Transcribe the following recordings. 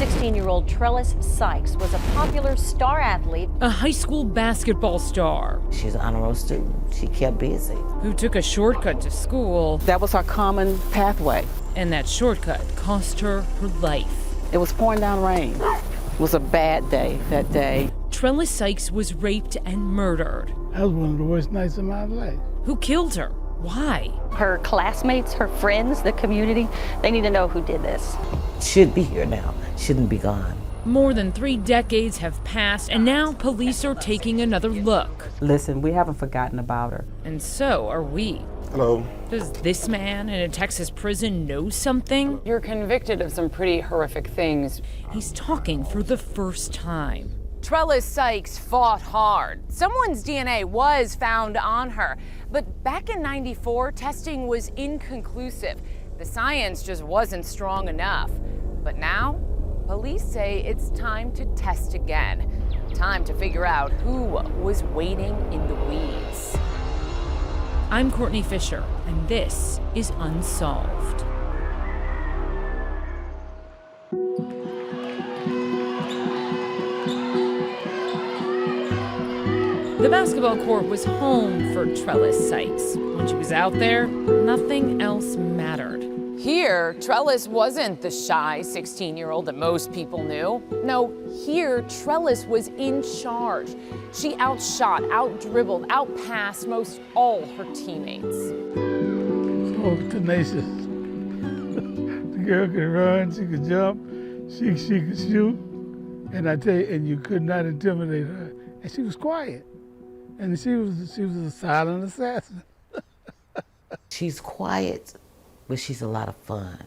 16-year-old Trellis Sykes was a popular star athlete. A high school basketball star. She's an honor roll student. She kept busy. Who took a shortcut to school. That was our common pathway. And that shortcut cost her her life. It was pouring down rain. It was a bad day that day. Trellis Sykes was raped and murdered. That was one of the worst nights of my life. Who killed her? Why? Her classmates, her friends, the community, they need to know who did this. Should be here now. Shouldn't be gone. More than 3 decades have passed, and now police are taking another look. Listen, we haven't forgotten about her. And so are we. Hello. Does this man in a Texas prison know something? You're convicted of some pretty horrific things. He's talking for the first time. Trellis Sykes fought hard. Someone's DNA was found on her, but back in '94, testing was inconclusive. The science just wasn't strong enough. But now, police say it's time to test again. Time to figure out who was waiting in the weeds. I'm Courtney Fisher, and this is Unsolved. The basketball court was home for Trellis Sykes. When she was out there, nothing else mattered. Here, Trellis wasn't the shy 16-year-old that most people knew. No, here, Trellis was in charge. She outshot, outdribbled, outpassed most all her teammates. So tenacious. The girl could run, she could jump, she could shoot. And I tell you, and you could not intimidate her. And she was quiet. And she was a silent assassin. She's quiet, but she's a lot of fun.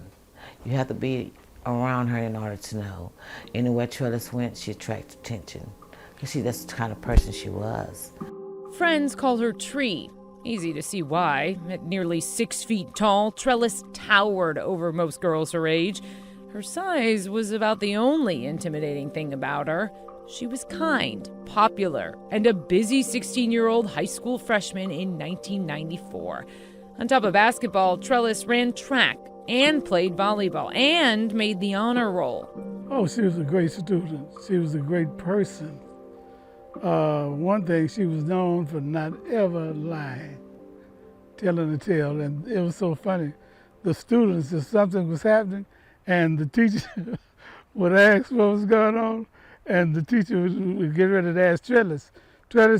You have to be around her in order to know. Anywhere Trellis went, she attracted attention. Because that's the kind of person she was. Friends call her Tree. Easy to see why. At nearly 6 feet tall, Trellis towered over most girls her age. Her size was about the only intimidating thing about her. She was kind, popular, and a busy 16-year-old high school freshman in 1994. On top of basketball, Trellis ran track and played volleyball and made the honor roll. Oh, she was a great student. She was a great person. One thing, she was known for not ever lying, telling a tale, and it was so funny. The students, if something was happening, and the teacher would ask what was going on, and the teacher would get ready to ask Trellis,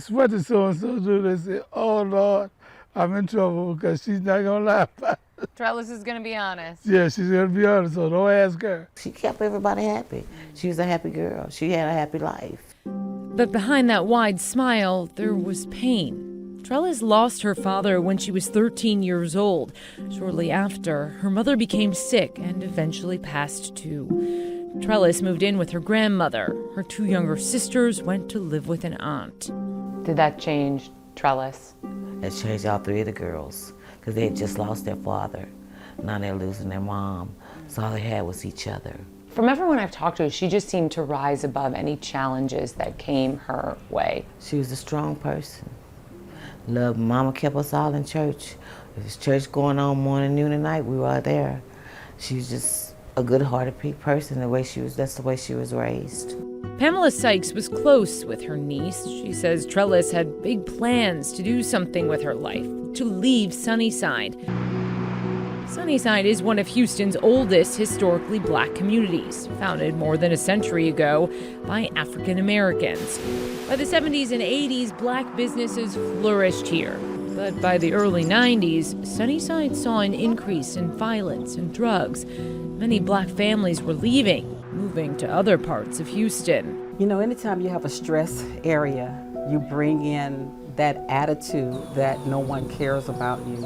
what did so-and-so do? They said, oh, Lord, I'm in trouble because she's not going to lie about it. Trellis is going to be honest. Yeah, she's going to be honest, so don't ask her. She kept everybody happy. She was a happy girl. She had a happy life. But behind that wide smile, there was pain. Trellis lost her father when she was 13 years old. Shortly after, her mother became sick and eventually passed too. Trellis moved in with her grandmother. Her 2 younger sisters went to live with an aunt. Did that change Trellis? It changed all 3 of the girls because they had just lost their father. Now they're losing their mom. So all they had was each other. From everyone I've talked to, she just seemed to rise above any challenges that came her way. She was a strong person. Loved Mama kept us all in church. If there's church going on morning, noon, and night, we were all there. She was just a good-hearted person. That's the way she was raised. Pamela Sykes was close with her niece. She says Trellis had big plans to do something with her life, to leave Sunnyside. Sunnyside is one of Houston's oldest historically black communities, founded more than a century ago by African Americans. By the 70s and 80s, black businesses flourished here. But by the early 90s, Sunnyside saw an increase in violence and drugs. Many black families were leaving, moving to other parts of Houston. You know, anytime you have a stress area, you bring in that attitude that no one cares about you.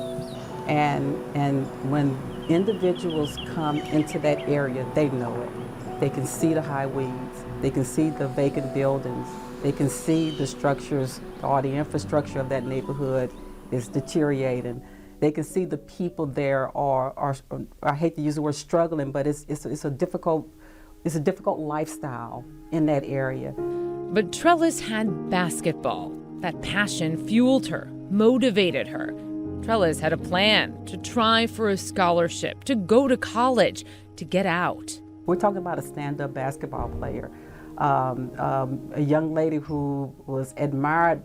And when individuals come into that area, they know it. They can see the high weeds, they can see the vacant buildings, they can see the structures or the infrastructure of that neighborhood is deteriorating. They can see the people there are I hate to use the word struggling, but it's a difficult lifestyle in that area. But Trellis had basketball. That passion fueled her, motivated her. Trellis had a plan to try for a scholarship, to go to college, to get out. We're talking about a stand-up basketball player, a young lady who was admired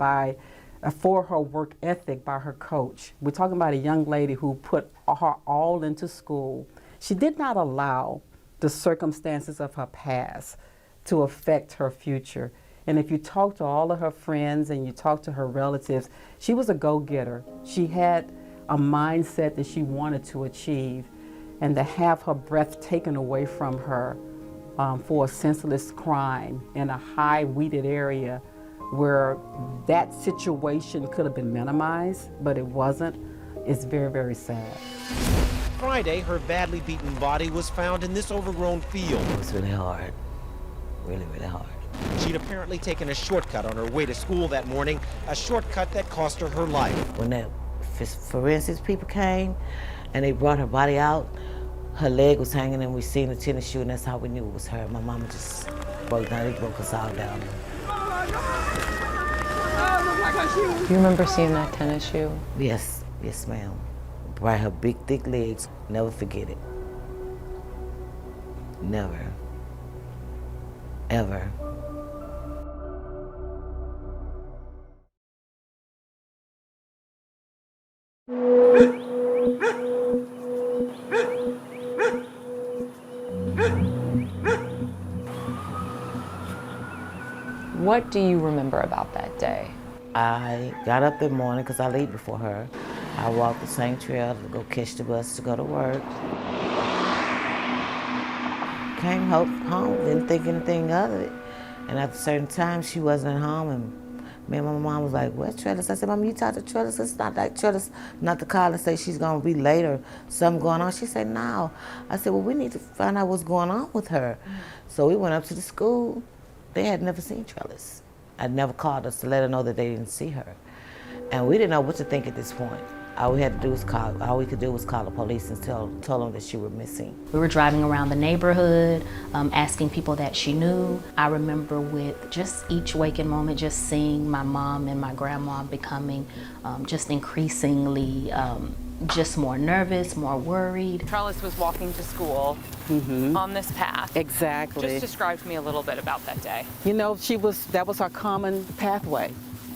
for her work ethic by her coach. We're talking about a young lady who put her all into school. She did not allow the circumstances of her past to affect her future. And if you talk to all of her friends and you talk to her relatives, she was a go-getter. She had a mindset that she wanted to achieve, and to have her breath taken away from her for a senseless crime in a high weeded area where that situation could have been minimized, but it wasn't, is very, very sad. Friday, her badly beaten body was found in this overgrown field. It was really hard, really, really hard. She'd apparently taken a shortcut on her way to school that morning, a shortcut that cost her her life. When the forensics people came and they brought her body out, her leg was hanging and we seen the tennis shoe, and that's how we knew it was her. My mama just broke down, they broke us all down. Do you remember seeing that tennis shoe? Yes, yes ma'am. By her big thick legs, never forget it. Never, ever. What do you remember about that day? I got up in the morning because I leave before her. I walked the same trail to go catch the bus to go to work. Came home, didn't think anything of it. And at a certain time, she wasn't at home, and me and my mom was like, where's Trellis? I said, Mom, you talked to Trellis? It's not like Trellis not to call and say she's gonna be late or something going on. She said, no. I said, well, we need to find out what's going on with her. So we went up to the school. They had never seen Trellis. I'd never called us to let her know that they didn't see her. And we didn't know what to think at this point. All we could do was call the police and told them that she was missing. We were driving around the neighborhood, asking people that she knew. I remember with just each waking moment, just seeing my mom and my grandma becoming just increasingly just more nervous, more worried. Trellis was walking to school on this path. Exactly. Just describe to me a little bit about that day. You know, that was our common pathway.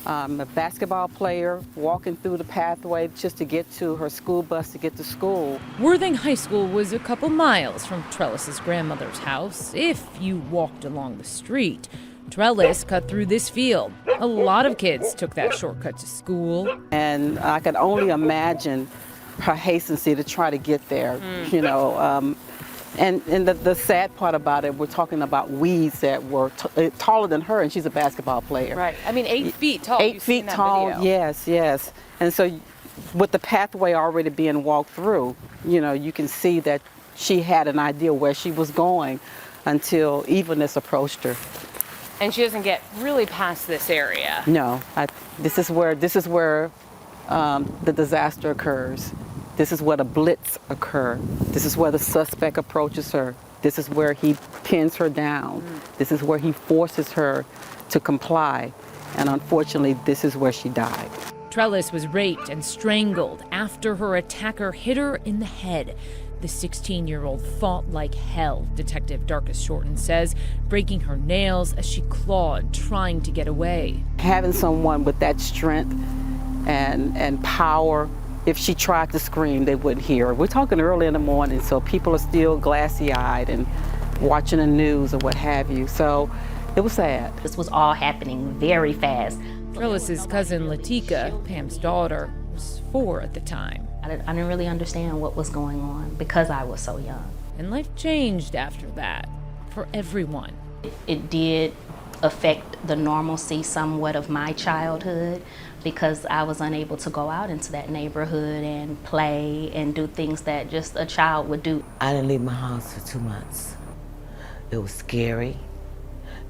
A basketball player walking through the pathway just to get to her school bus to get to school. Worthing High School was a couple miles from Trellis's grandmother's house if you walked along the street. Trellis cut through this field. A lot of kids took that shortcut to school. And I could only imagine her hastency to try to get there, you know. And the sad part about it, we're talking about weeds that were taller than her, and she's a basketball player. Right. I mean, 8 feet tall. 8 feet tall, video. yes, yes. And so with the pathway already being walked through, you know, you can see that she had an idea where she was going until Evilness approached her. And she doesn't get really past this area. No, this is where the disaster occurs. This is where the blitz occurs. This is where the suspect approaches her. This is where he pins her down. This is where he forces her to comply. And unfortunately, this is where she died. Trellis was raped and strangled after her attacker hit her in the head. The 16-year-old fought like hell, Detective Darkus Shorten says, breaking her nails as she clawed, trying to get away. Having someone with that strength and power, if she tried to scream, they wouldn't hear her. We're talking early in the morning, so people are still glassy-eyed and watching the news or what have you. So it was sad. This was all happening very fast. Trellis's cousin Latika, Pam's daughter, was 4 at the time. I didn't really understand what was going on because I was so young. And life changed after that, for everyone. It did affect the normalcy somewhat of my childhood because I was unable to go out into that neighborhood and play and do things that just a child would do. I didn't leave my house for 2 months. It was scary.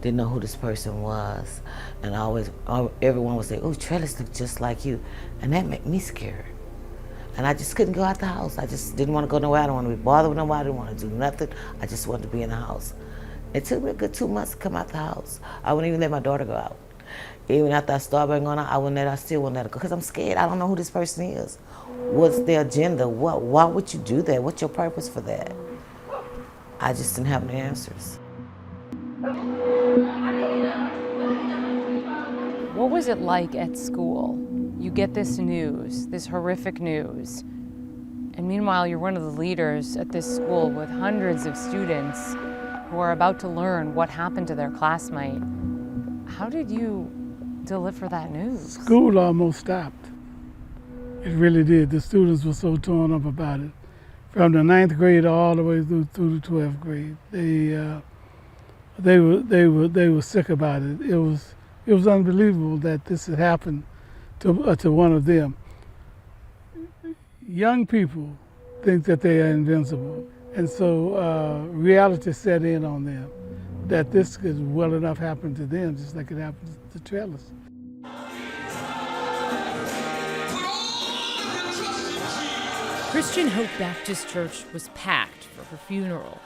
Didn't know who this person was. And everyone would say, oh, Trellis looked just like you. And that made me scared. And I just couldn't go out the house. I just didn't want to go nowhere. I don't want to be bothered with nobody. I didn't want to do nothing. I just wanted to be in the house. It took me a good 2 months to come out the house. I wouldn't even let my daughter go out. Even after I started going out, I still wouldn't let her go because I'm scared. I don't know who this person is. What's their agenda? Why would you do that? What's your purpose for that? I just didn't have any answers. What was it like at school? You get this news, this horrific news, and meanwhile you're one of the leaders at this school with hundreds of students who are about to learn what happened to their classmate. How did you deliver that news? School almost stopped. It really did. The students were so torn up about it. From the 9th grade all the way through the 12th grade, they were sick about it. It was unbelievable that this had happened to one of them. Young people think that they are invincible, and so reality set in on them that this could well enough happen to them, just like it happened to Trellis. Christian Hope Baptist Church was packed for her funeral.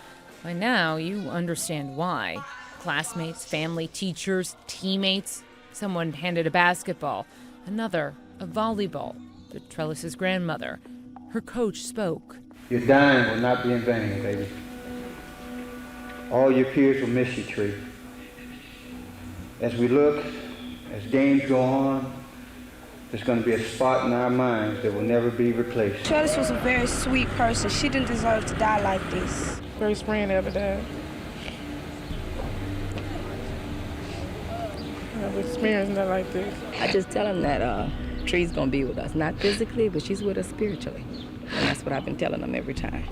By now, you understand why. Classmates, family, teachers, teammates. Someone handed a basketball, another a volleyball to Trellis's grandmother. Her coach spoke. Your dying will not be in vain, baby. All your peers will miss you, Tree. As we look, as games go on, there's going to be a spot in our minds that will never be replaced. Trellis was a very sweet person. She didn't deserve to die like this. First friend ever died. I've experienced nothing like this. I just tell him that Tree's gonna be with us, not physically, but she's with us spiritually. And that's what I've been telling them every time.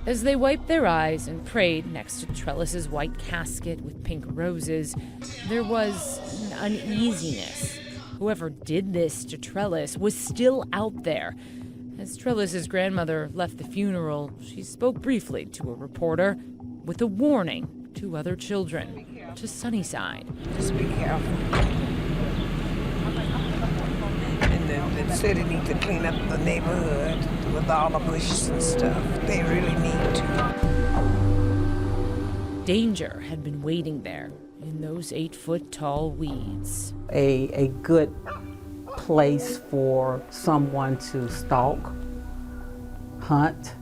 As they wiped their eyes and prayed next to Trellis's white casket with pink roses, there was an uneasiness. Whoever did this to Trellis was still out there. As Trellis's grandmother left the funeral, she spoke briefly to a reporter with a warning to other children, to Sunnyside. Just be careful. And the city needs to clean up the neighborhood with all the bushes and stuff. They really need to. Danger had been waiting there in those 8-foot-tall weeds. A good place for someone to stalk, hunt,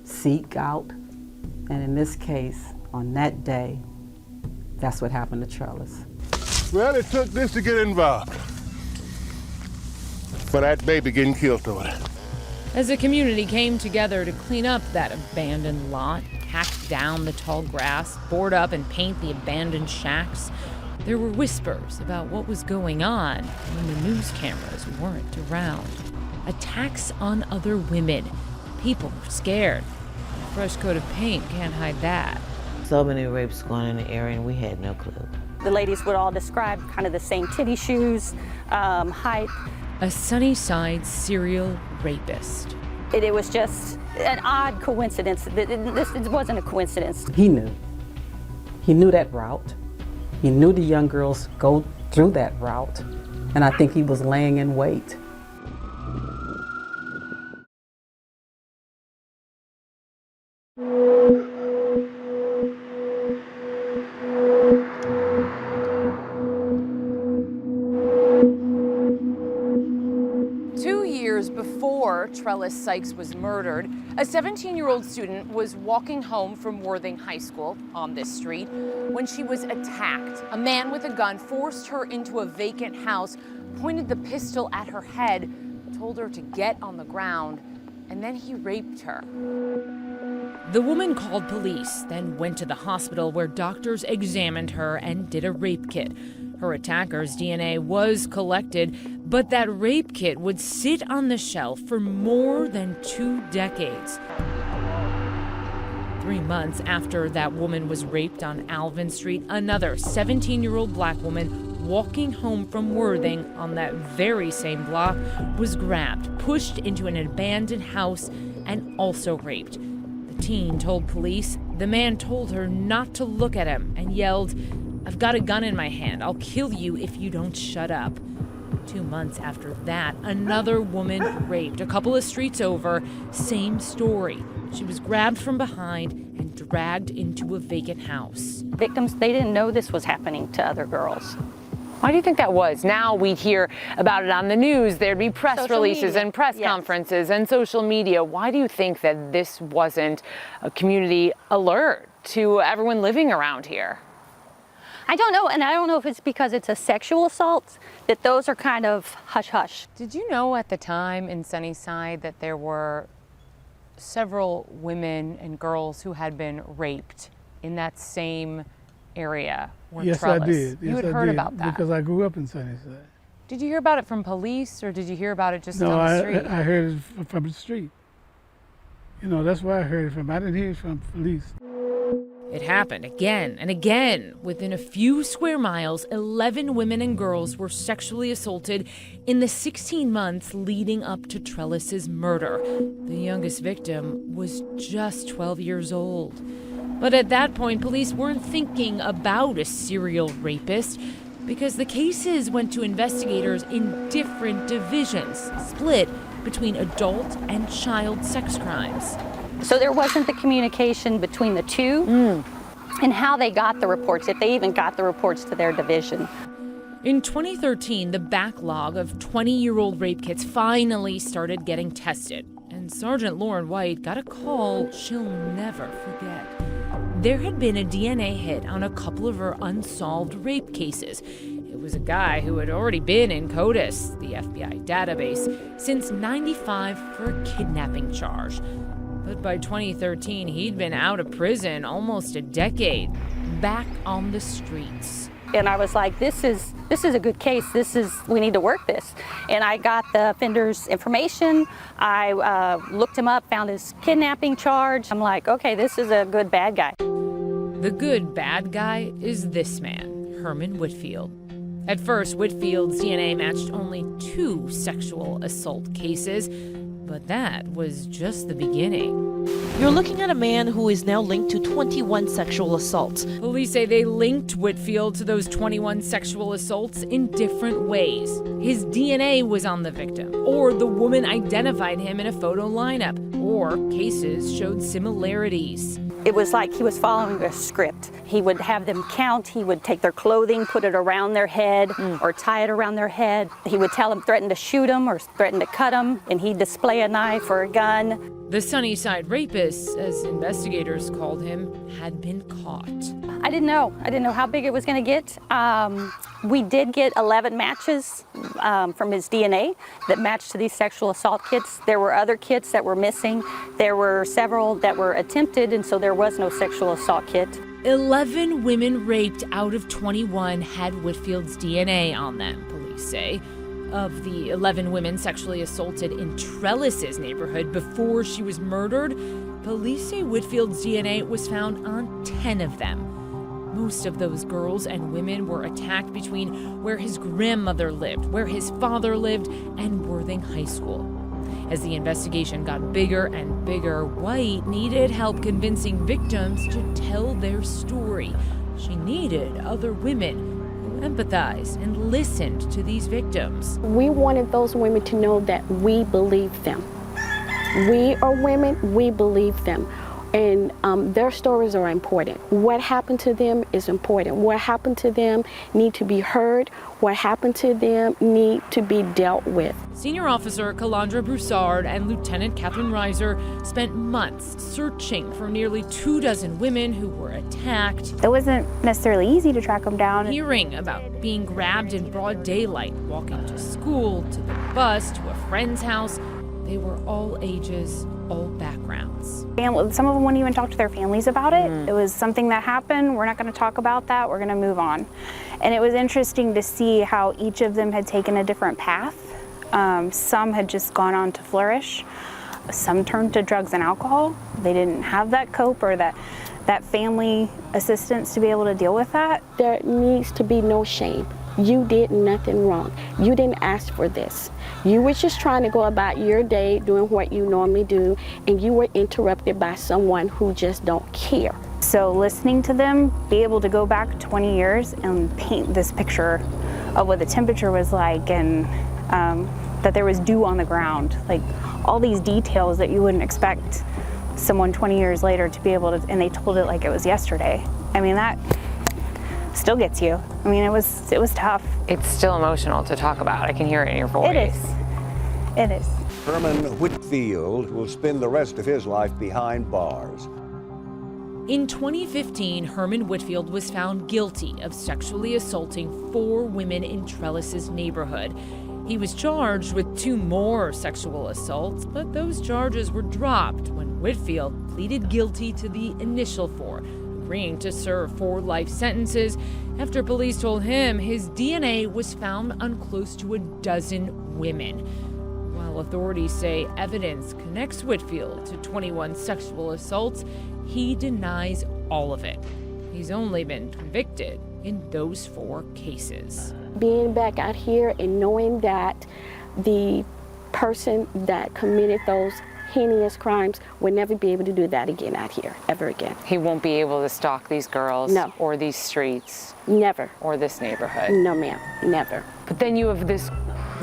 seek out. And in this case, on that day, that's what happened to Trellis. Well, it took this to get involved. For that baby getting killed over there. As a community came together to clean up that abandoned lot, hack down the tall grass, board up and paint the abandoned shacks, there were whispers about what was going on when the news cameras weren't around. Attacks on other women. People were scared. A fresh coat of paint can't hide that. So many rapes going in the area, and we had no clue. The ladies would all describe kind of the same titty shoes, height. A Sunnyside serial rapist. It was just an odd coincidence. This wasn't a coincidence. He knew. He knew that route. He knew the young girls go through that route. And I think he was laying in wait. Before Trellis Sykes was murdered, a 17-year-old student was walking home from Worthing High School on this street when she was attacked. A man with a gun forced her into a vacant house, pointed the pistol at her head, told her to get on the ground, and then he raped her. The woman called police, then went to the hospital where doctors examined her and did a rape kit. Her attacker's DNA was collected, but that rape kit would sit on the shelf for more than 2 decades. 3 months after that woman was raped on Alvin Street, another 17-year-old black woman walking home from Worthing on that very same block was grabbed, pushed into an abandoned house, and also raped. The teen told police the man told her not to look at him and yelled, "I've got a gun in my hand. I'll kill you if you don't shut up." 2 months after that, another woman raped a couple of streets over. Same story. She was grabbed from behind and dragged into a vacant house. Victims, they didn't know this was happening to other girls. Why do you think that was? Now we'd hear about it on the news. There'd be press Social releases media. and press Yes. conferences and social media. Why do you think that this wasn't a community alert to everyone living around here? I don't know, and I don't know if it's because it's a sexual assault, that those are kind of hush-hush. Did you know at the time in Sunnyside that there were several women and girls who had been raped in that same area where Yes, Trellis? I did. You Yes, had I heard did, about that. because I grew up in Sunnyside. Did you hear about it from police or did you hear about it just No, on the street? I heard it from the street. You know, that's where I heard it from. I didn't hear it from police. It happened again and again. Within a few square miles, 11 women and girls were sexually assaulted in the 16 months leading up to Trellis's murder. The youngest victim was just 12 years old. But at that point, police weren't thinking about a serial rapist because the cases went to investigators in different divisions, split between adult and child sex crimes. So there wasn't the communication between the two and how they got the reports, if they even got the reports to their division. In 2013, the backlog of 20-year-old rape kits finally started getting tested, and Sergeant Lauren White got a call she'll never forget. There had been a DNA hit on a couple of her unsolved rape cases. It was a guy who had already been in CODIS, the FBI database, since '95 for a kidnapping charge. But by 2013, he'd been out of prison almost a decade, back on the streets. And I was like, this is a good case. We need to work this. And I got the offender's information. I looked him up, found his kidnapping charge. I'm like, okay, this is a good bad guy. The good bad guy is this man, Herman Whitfield. At first, Whitfield's DNA matched only 2 sexual assault cases, but that was just the beginning. You're looking at a man who is now linked to 21 sexual assaults. Police say they linked Whitfield to those 21 sexual assaults in different ways. His DNA was on the victim, or the woman identified him in a photo lineup, or cases showed similarities. It was like he was following a script. He would have them count, he would take their clothing, put it around their head, or tie it around their head. He would tell them, threaten to shoot them or threaten to cut them, and he'd display a knife or a gun. The Sunnyside rapist, as investigators called him, had been caught. I didn't know how big it was going to get. We did get 11 matches from his DNA that matched to these sexual assault kits. There were other kits that were missing. There were several that were attempted, and so there was no sexual assault kit. 11 women raped out of 21 had Whitfield's DNA on them, police say. Of the 11 women sexually assaulted in Trellis's neighborhood before she was murdered, police say Whitfield's DNA was found on 10 of them. Most of those girls and women were attacked between where his grandmother lived, where his father lived, and Worthing High School. As the investigation got bigger and bigger, White needed help convincing victims to tell their story. She needed other women who empathized and listened to these victims. We wanted those women to know that we believe them. We are women, we believe them. And their stories are important. What happened to them is important. What happened to them need to be heard. What happened to them need to be dealt with. Senior Officer Calandra Broussard and Lieutenant Catherine Reiser spent months searching for nearly 24 women who were attacked. It wasn't necessarily easy to track them down. Hearing about being grabbed in broad daylight, walking to school, to the bus, to a friend's house. They were all ages, all backgrounds. Some of them wouldn't even talk to their families about it. It was something that happened. We're not going to talk about that. We're going to move on. And it was interesting to see how each of them had taken a different path. Some had just gone on to flourish. Some turned to drugs and alcohol. They didn't have that cope or that family assistance to be able to deal with that. There needs to be no shame. You did nothing wrong. You didn't ask for this. You were just trying to go about your day doing what you normally do, and you were interrupted by someone who just don't care. So listening to them, be able to go back 20 years and paint this picture of what the temperature was like and that there was dew on the ground, like all these details that you wouldn't expect someone 20 years later to be able to, and they told it like it was yesterday. I mean, still gets you. I mean, it was tough. It's still emotional to talk about. I can hear it in your voice. It is. It is. Herman Whitfield will spend the rest of his life behind bars. In 2015, Herman Whitfield was found guilty of sexually assaulting 4 women in Trellis's neighborhood. He was charged with 2 more sexual assaults, but those charges were dropped when Whitfield pleaded guilty to the initial 4, agreeing to serve 4 life sentences after police told him his DNA was found on close to a dozen women. While authorities say evidence connects Whitfield to 21 sexual assaults, he denies all of it. He's only been convicted in those 4 cases. Being back out here and knowing that the person that committed those heinous crimes would never be able to do that again out here, ever again. He won't be able to stalk these girls No. or these streets. Never. Or this neighborhood. No, ma'am, never. But then you have this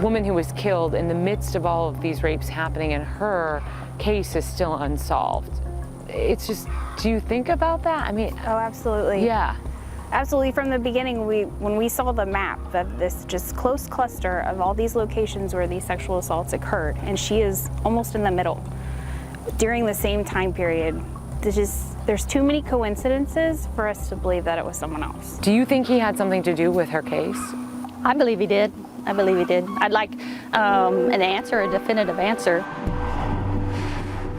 woman who was killed in the midst of all of these rapes happening, and her case is still unsolved. It's just, do you think about that? I mean, oh, absolutely. Yeah. Absolutely. From the beginning, when we saw the map of this just close cluster of all these locations where these sexual assaults occurred, and she is almost in the middle during the same time period, there's too many coincidences for us to believe that it was someone else. Do you think he had something to do with her case? I believe he did. I believe he did. I'd like an answer, a definitive answer.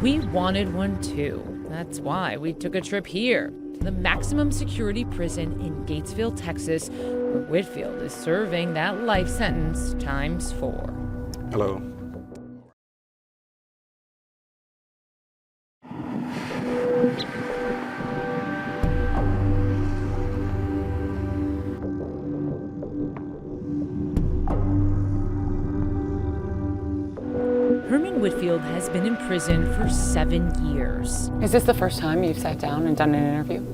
We wanted one too. That's why we took a trip here to the maximum security prison in Gatesville, Texas, where Whitfield is serving that life sentence times 4. Hello. Herman Whitfield has been in prison for 7 years. Is this the first time you've sat down and done an interview?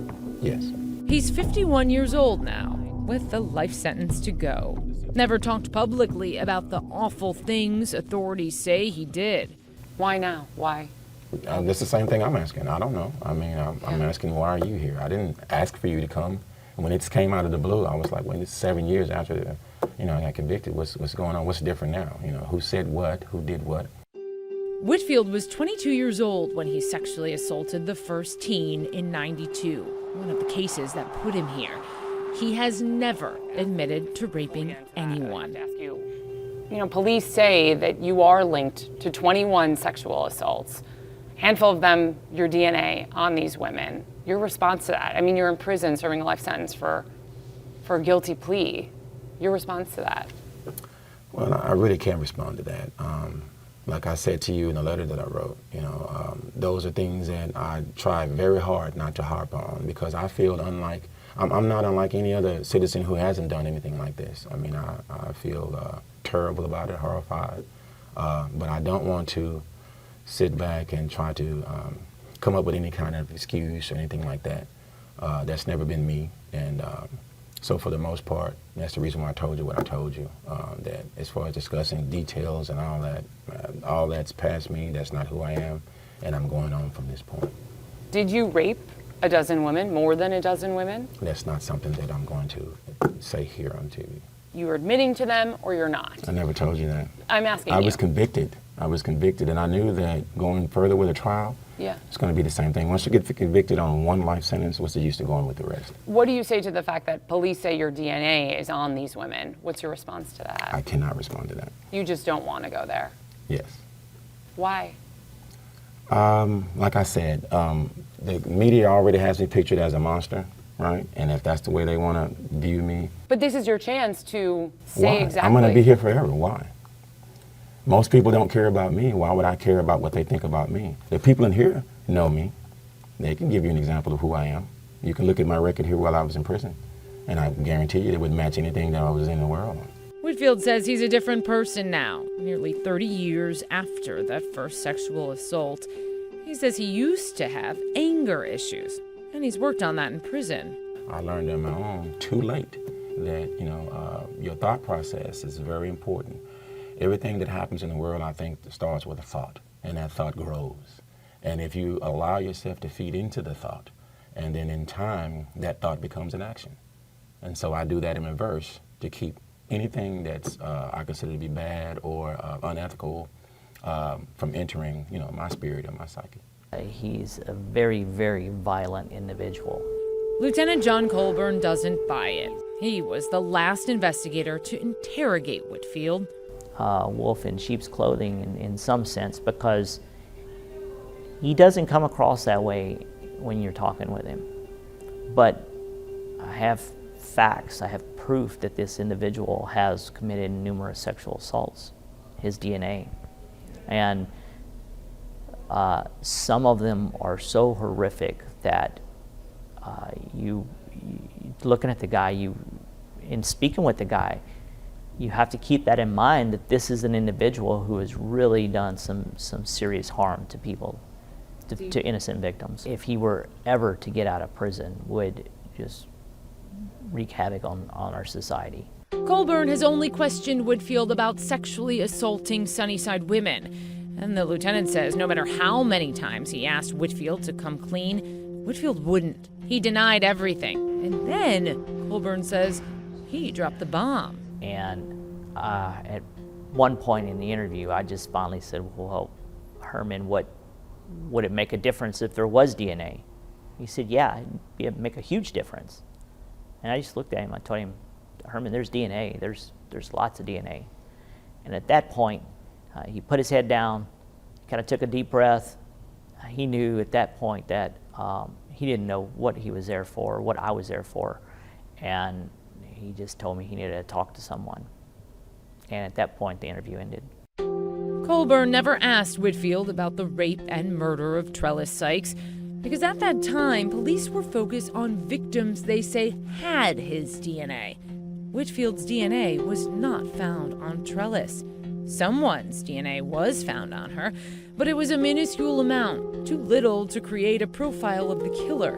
Yes. He's 51 years old now, with a life sentence to go. Never talked publicly about the awful things authorities say he did. Why now? Why? That's the same thing I'm asking. I don't know. I mean, I'm asking, why are you here? I didn't ask for you to come. And when it came out of the blue, I was like, well, it's 7 years after, I got convicted. What's going on? What's different now? Who said what? Who did what? Whitfield was 22 years old when he sexually assaulted the first teen in '92, one of the cases that put him here. He has never admitted to raping anyone. Police say that you are linked to 21 sexual assaults. A handful of them, your DNA on these women. Your response to that? I mean, you're in prison serving a life sentence for a guilty plea. Your response to that? Well, I really can't respond to that. Like I said to you in the letter that I wrote, those are things that I try very hard not to harp on, because I feel I'm not unlike any other citizen who hasn't done anything like this. I mean, I feel terrible about it, horrified, but I don't want to sit back and try to come up with any kind of excuse or anything like that. That's never been me, and so for the most part, that's the reason why I told you what I told you, that as far as discussing details and all that's past me. That's not who I am, and I'm going on from this point. Did you rape a dozen women, more than a dozen women? That's not something that I'm going to say here on TV. You're admitting to them, or you're not? I never told you that. I'm asking I you. was convicted, and I knew that going further with a trial, it's going to be the same thing. Once you get convicted on one life sentence, what's the use of going with the rest? What do you say to the fact that police say your DNA is on these women? What's your response to that? I cannot respond to that. You just don't want to go there? Yes. Why? Like I said, the media already has me pictured as a monster, right? And if that's the way they want to view me. But this is your chance to say Why? exactly. I'm going to be here forever. Why? Most people don't care about me. Why would I care about what they think about me? The people in here know me. They can give you an example of who I am. You can look at my record here while I was in prison, and I guarantee you it would match anything that I was in the world. Whitfield says he's a different person now, nearly 30 years after that first sexual assault. He says he used to have anger issues, and he's worked on that in prison. I learned on my own too late that, your thought process is very important. Everything that happens in the world, I think, starts with a thought, and that thought grows. And if you allow yourself to feed into the thought, and then in time, that thought becomes an action. And so I do that in reverse to keep anything that's I consider to be bad or unethical from entering, my spirit or my psyche. He's a very, very violent individual. Lieutenant John Colburn doesn't buy it. He was the last investigator to interrogate Whitfield. Wolf in sheep's clothing in some sense, because he doesn't come across that way when you're talking with him. But I have facts, I have proof that this individual has committed numerous sexual assaults, his DNA. And some of them are so horrific that you looking at the guy, in speaking with the guy, you have to keep that in mind, that this is an individual who has really done some serious harm to people, to innocent victims. If he were ever to get out of prison, would just wreak havoc on our society. Colburn has only questioned Whitfield about sexually assaulting Sunnyside women. And the lieutenant says no matter how many times he asked Whitfield to come clean, Whitfield wouldn't. He denied everything. And then Colburn says he dropped the bomb. And at one point in the interview, I just finally said, well, Herman, would it make a difference if there was DNA? He said, yeah, it'd make a huge difference. And I just looked at him, I told him, Herman, there's DNA, there's lots of DNA. And at that point, he put his head down, kind of took a deep breath. He knew at that point that he didn't know what he was there for, what I was there for. And he just told me he needed to talk to someone. And at that point, the interview ended. Colburn never asked Whitfield about the rape and murder of Trellis Sykes, because at that time, police were focused on victims they say had his DNA. Whitfield's DNA was not found on Trellis. Someone's DNA was found on her, but it was a minuscule amount, too little to create a profile of the killer.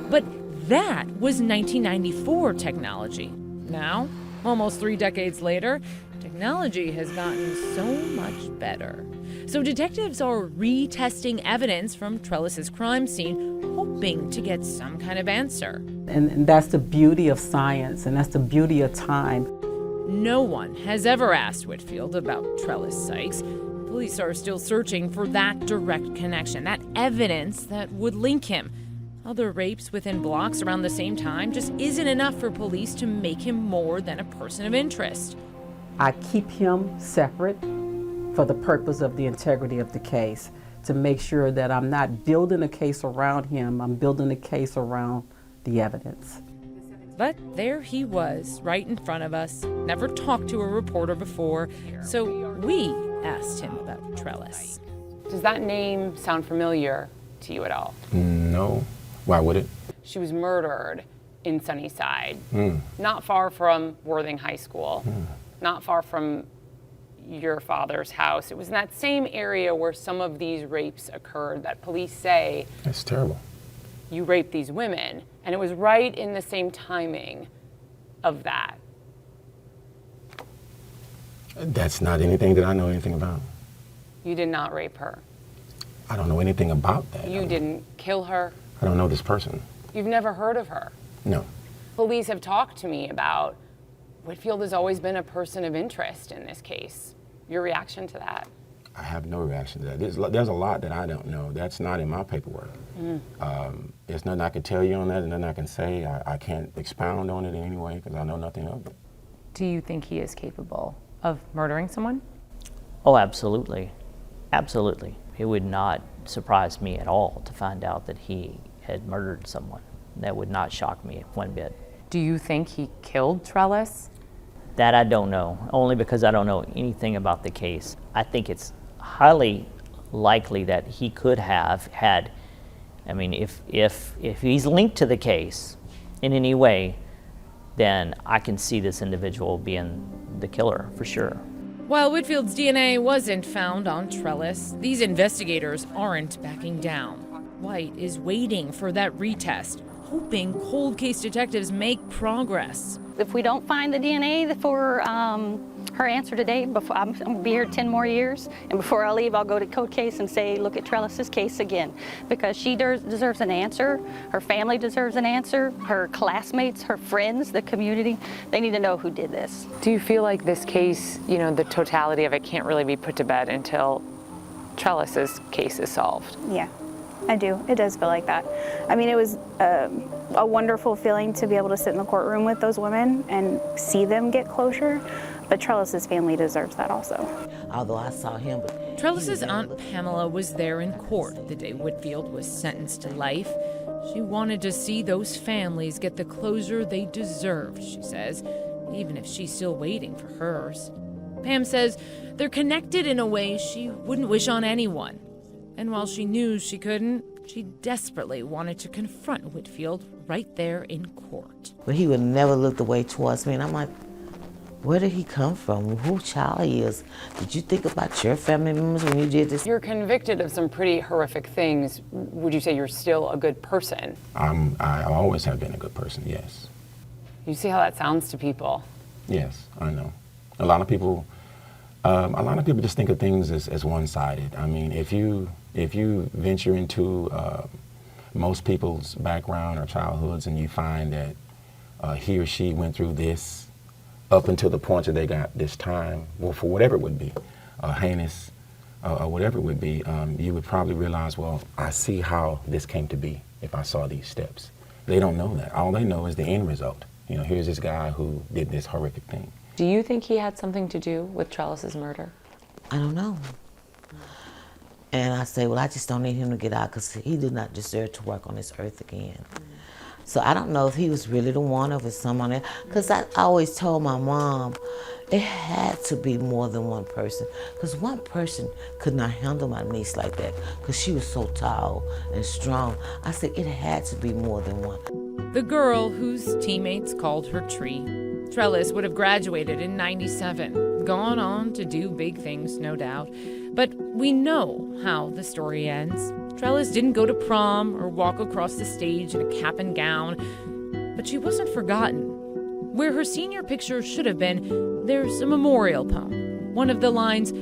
But that was 1994 technology. Now, almost 3 decades later, technology has gotten so much better. So detectives are retesting evidence from Trellis's crime scene, hoping to get some kind of answer. And that's the beauty of science, and that's the beauty of time. No one has ever asked Whitfield about Trellis Sykes. Police are still searching for that direct connection, that evidence that would link him. Other rapes within blocks around the same time just isn't enough for police to make him more than a person of interest. I keep him separate for the purpose of the integrity of the case, to make sure that I'm not building a case around him, I'm building a case around the evidence. But there he was, right in front of us, never talked to a reporter before, so we asked him about Trellis. Does that name sound familiar to you at all? No. Why would it? She was murdered in Sunnyside, not far from Worthing High School, not far from your father's house. It was in that same area where some of these rapes occurred that police say, that's terrible. You raped these women. And it was right in the same timing of that. That's not anything that I know anything about. You did not rape her. I don't know anything about that. You didn't kill her. I don't know this person. You've never heard of her. No. Police have talked to me about Whitfield has always been a person of interest in this case. Your reaction to that? I have no reaction to that. There's a lot that I don't know. That's not in my paperwork. There's nothing I can tell you on that, and nothing I can say. I can't expound on it in any way because I know nothing of it. Do you think he is capable of murdering someone? Oh, absolutely. Absolutely. It would not surprise me at all to find out that he had murdered someone. That would not shock me one bit. Do you think he killed Trellis? That I don't know, only because I don't know anything about the case. I think it's highly likely that he could have had, I mean, if he's linked to the case in any way, then I can see this individual being the killer for sure. While Whitfield's DNA wasn't found on Trellis, these investigators aren't backing down. White is waiting for that retest, hoping cold case detectives make progress. If we don't find the DNA for her answer today, before I'm going to be here 10 more years, and before I leave, I'll go to cold case and say, look at Trellis's case again, because she deserves an answer. Her family deserves an answer. Her classmates, her friends, the community, they need to know who did this. Do you feel like this case, you know, the totality of it can't really be put to bed until Trellis's case is solved? Yeah, I do. It does feel like that. I mean, it was a wonderful feeling to be able to sit in the courtroom with those women and see them get closure, but Trellis's family deserves that also. Although I saw him, but Trellis's aunt Pamela was there in court the day Whitfield was sentenced to life. She wanted to see those families get the closure they deserved, she says, even if she's still waiting for hers. Pam says they're connected in a way she wouldn't wish on anyone. And while she knew she couldn't, she desperately wanted to confront Whitfield right there in court. But he would never look the way towards me, and I'm like, where did he come from? Who child he is? Did you think about your family members when you did this? You're convicted of some pretty horrific things. Would you say you're still a good person? I always have been a good person, yes. You see how that sounds to people? Yes, I know. A lot of people just think of things as one-sided. I mean, if you venture into most people's background or childhoods and you find that he or she went through this up until the point that they got this time, well, for whatever it would be, heinous or whatever it would be, you would probably realize, well, I see how this came to be if I saw these steps. They don't know that. All they know is the end result. You know, here's this guy who did this horrific thing. Do you think he had something to do with Trellis's murder? I don't know. And I say, well, I just don't need him to get out because he did not deserve to work on this earth again. So I don't know if he was really the one or if it's someone else. Because I always told my mom it had to be more than one person. Because one person could not handle my niece like that because she was so tall and strong. I said it had to be more than one. The girl whose teammates called her Tree. Trellis would have graduated in '97, gone on to do big things, no doubt. But we know how the story ends. Trellis didn't go to prom or walk across the stage in a cap and gown, but she wasn't forgotten. Where her senior picture should have been, there's a memorial poem. One of the lines,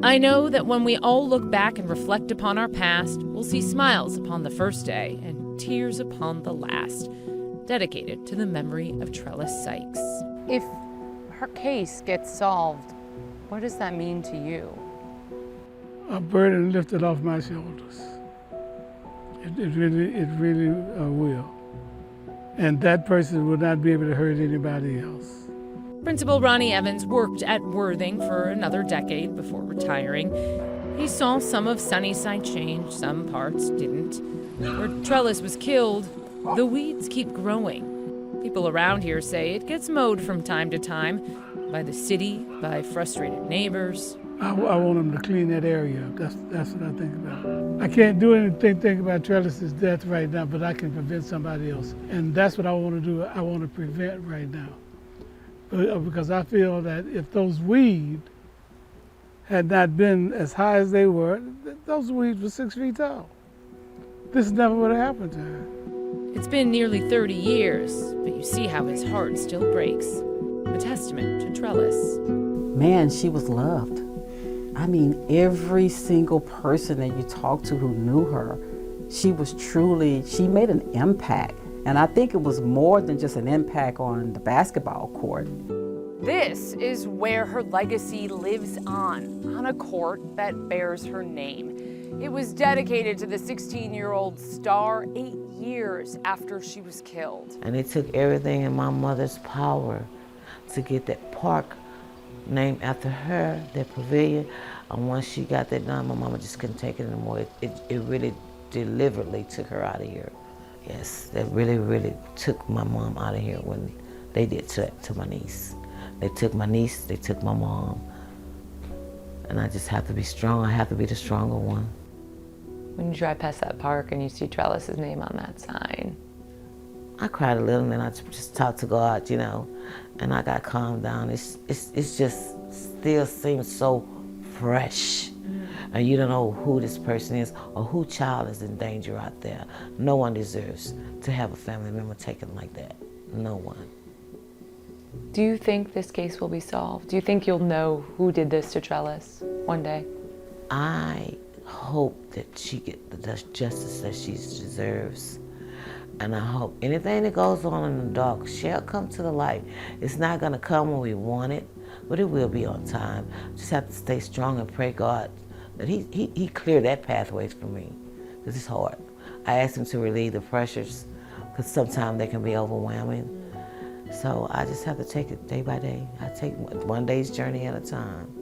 "I know that when we all look back and reflect upon our past, we'll see smiles upon the first day and tears upon the last," dedicated to the memory of Trellis Sykes. If her case gets solved, what does that mean to you? A burden lifted off my shoulders. It really will. And that person will not be able to hurt anybody else. Principal Ronnie Evans worked at Worthing for another decade before retiring. He saw some of Sunnyside change, some parts didn't. Where Trellis was killed, the weeds keep growing. People around here say it gets mowed from time to time, by the city, by frustrated neighbors. I want them to clean that area up. That's what I think about. I can't do anything about Trellis's death right now, but I can prevent somebody else. And that's what I want to do. I want to prevent right now. Because I feel that if those weeds had not been as high as they were, those weeds were 6 feet tall. This never would have happened to her. It's been nearly 30 years, but you see how his heart still breaks. A testament to Trellis. Man, she was loved. I mean, every single person that you talked to who knew her, she made an impact. And I think it was more than just an impact on the basketball court. This is where her legacy lives on a court that bears her name. It was dedicated to the 16-year-old star 8 years after she was killed. And it took everything in my mother's power to get that park named after her, that pavilion. And once she got that done, my mama just couldn't take it anymore. It really deliberately took her out of here. Yes, that really took my mom out of here when they did to my niece. They took my niece, they took my mom. And I just have to be strong. I have to be the stronger one. When you drive past that park and you see Trellis's name on that sign, I cried a little and then I just talked to God, you know, and I got calmed down. It's just still seems so fresh and you don't know who this person is or who child is in danger out there. No one deserves to have a family member taken like that. No one. Do you think this case will be solved? Do you think you'll know who did this to Trellis one day? I hope that she gets the justice that she deserves. And I hope anything that goes on in the dark shall come to the light. It's not going to come when we want it, but it will be on time. Just have to stay strong and pray God that he cleared that pathways for me, because it's hard. I asked him to relieve the pressures, because sometimes they can be overwhelming. So I just have to take it day by day. I take one day's journey at a time.